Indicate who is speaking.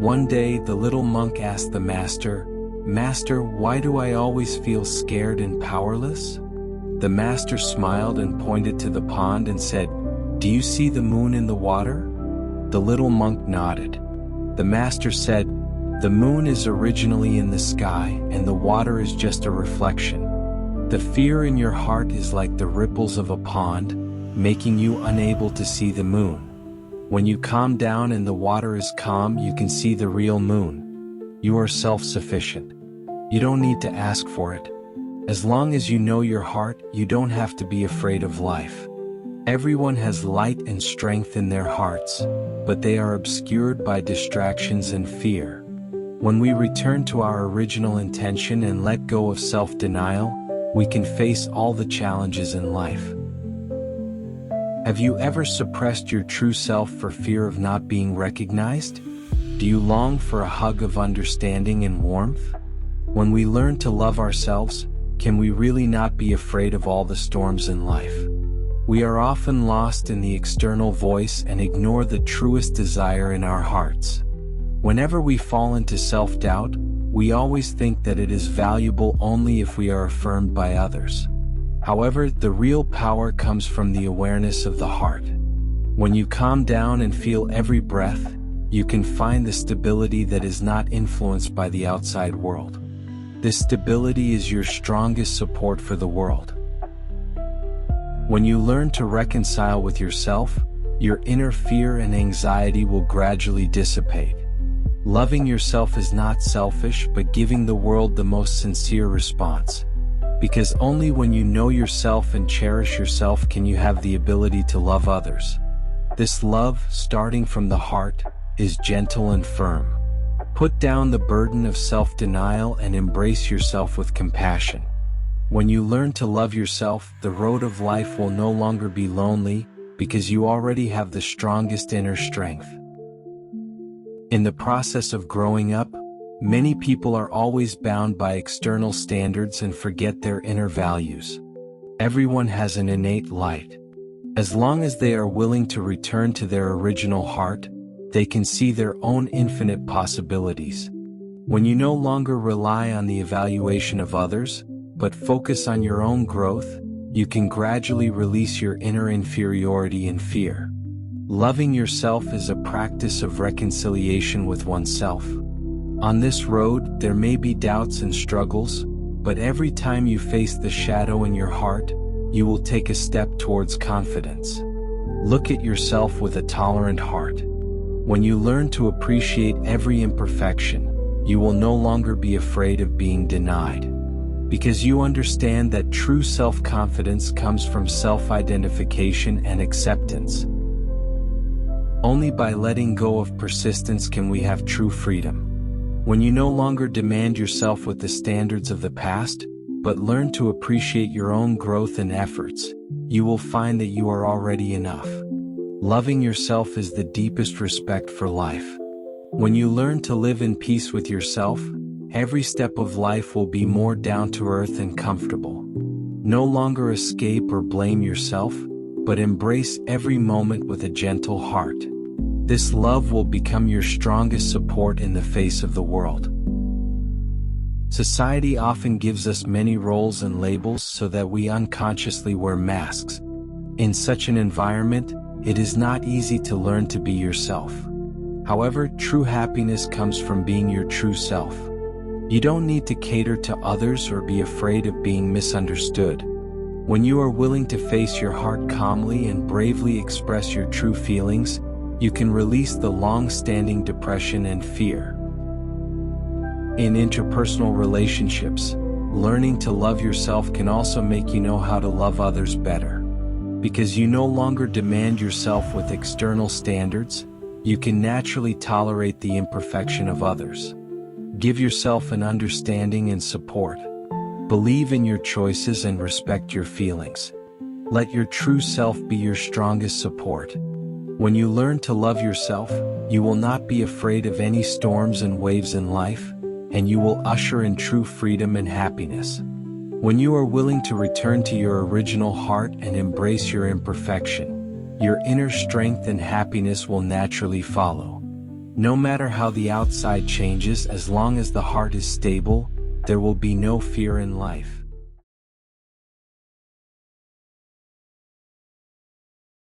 Speaker 1: One day the little monk asked the master, "Master, why do I always feel scared and powerless?" The master smiled and pointed to the pond and said, "Do you see the moon in the water?" The little monk nodded. The master said, "The moon is originally in the sky, and the water is just a reflection. The fear in your heart is like the ripples of a pond, making you unable to see the moon. When you calm down and the water is calm, you can see the real moon. You are self-sufficient. You don't need to ask for it. As long as you know your heart, you don't have to be afraid of life. Everyone has light and strength in their hearts, but they are obscured by distractions and fear. When we return to our original intention and let go of self-denial, we can face all the challenges in life." Have you ever suppressed your true self for fear of not being recognized? Do you long for a hug of understanding and warmth? When we learn to love ourselves, can we really not be afraid of all the storms in life? We are often lost in the external voice and ignore the truest desire in our hearts. Whenever we fall into self-doubt, we always think that it is valuable only if we are affirmed by others. However, the real power comes from the awareness of the heart. When you calm down and feel every breath, you can find the stability that is not influenced by the outside world. This stability is your strongest support for the world. When you learn to reconcile with yourself, your inner fear and anxiety will gradually dissipate. Loving yourself is not selfish, but giving the world the most sincere response. Because only when you know yourself and cherish yourself can you have the ability to love others. This love, starting from the heart, is gentle and firm. Put down the burden of self-denial and embrace yourself with compassion. When you learn to love yourself, the road of life will no longer be lonely, because you already have the strongest inner strength. In the process of growing up, many people are always bound by external standards and forget their inner values. Everyone has an innate light. As long as they are willing to return to their original heart, they can see their own infinite possibilities. When you no longer rely on the evaluation of others, but focus on your own growth, you can gradually release your inner inferiority and fear. Loving yourself is a practice of reconciliation with oneself. On this road, there may be doubts and struggles, but every time you face the shadow in your heart, you will take a step towards confidence. Look at yourself with a tolerant heart. When you learn to appreciate every imperfection, you will no longer be afraid of being denied. Because you understand that true self-confidence comes from self-identification and acceptance. Only by letting go of persistence can we have true freedom. When you no longer demand yourself with the standards of the past, but learn to appreciate your own growth and efforts, you will find that you are already enough. Loving yourself is the deepest respect for life. When you learn to live in peace with yourself, every step of life will be more down to earth and comfortable. No longer escape or blame yourself, but embrace every moment with a gentle heart. This love will become your strongest support in the face of the world. Society often gives us many roles and labels so that we unconsciously wear masks. In such an environment, it is not easy to learn to be yourself. However, true happiness comes from being your true self. You don't need to cater to others or be afraid of being misunderstood. When you are willing to face your heart calmly and bravely express your true feelings, you can release the long-standing depression and fear. In interpersonal relationships, learning to love yourself can also make you know how to love others better. Because you no longer demand yourself with external standards, you can naturally tolerate the imperfection of others. Give yourself an understanding and support. Believe in your choices and respect your feelings. Let your true self be your strongest support. When you learn to love yourself, you will not be afraid of any storms and waves in life, and you will usher in true freedom and happiness. When you are willing to return to your original heart and embrace your imperfection, your inner strength and happiness will naturally follow. No matter how the outside changes, as long as the heart is stable, there will be no fear in life.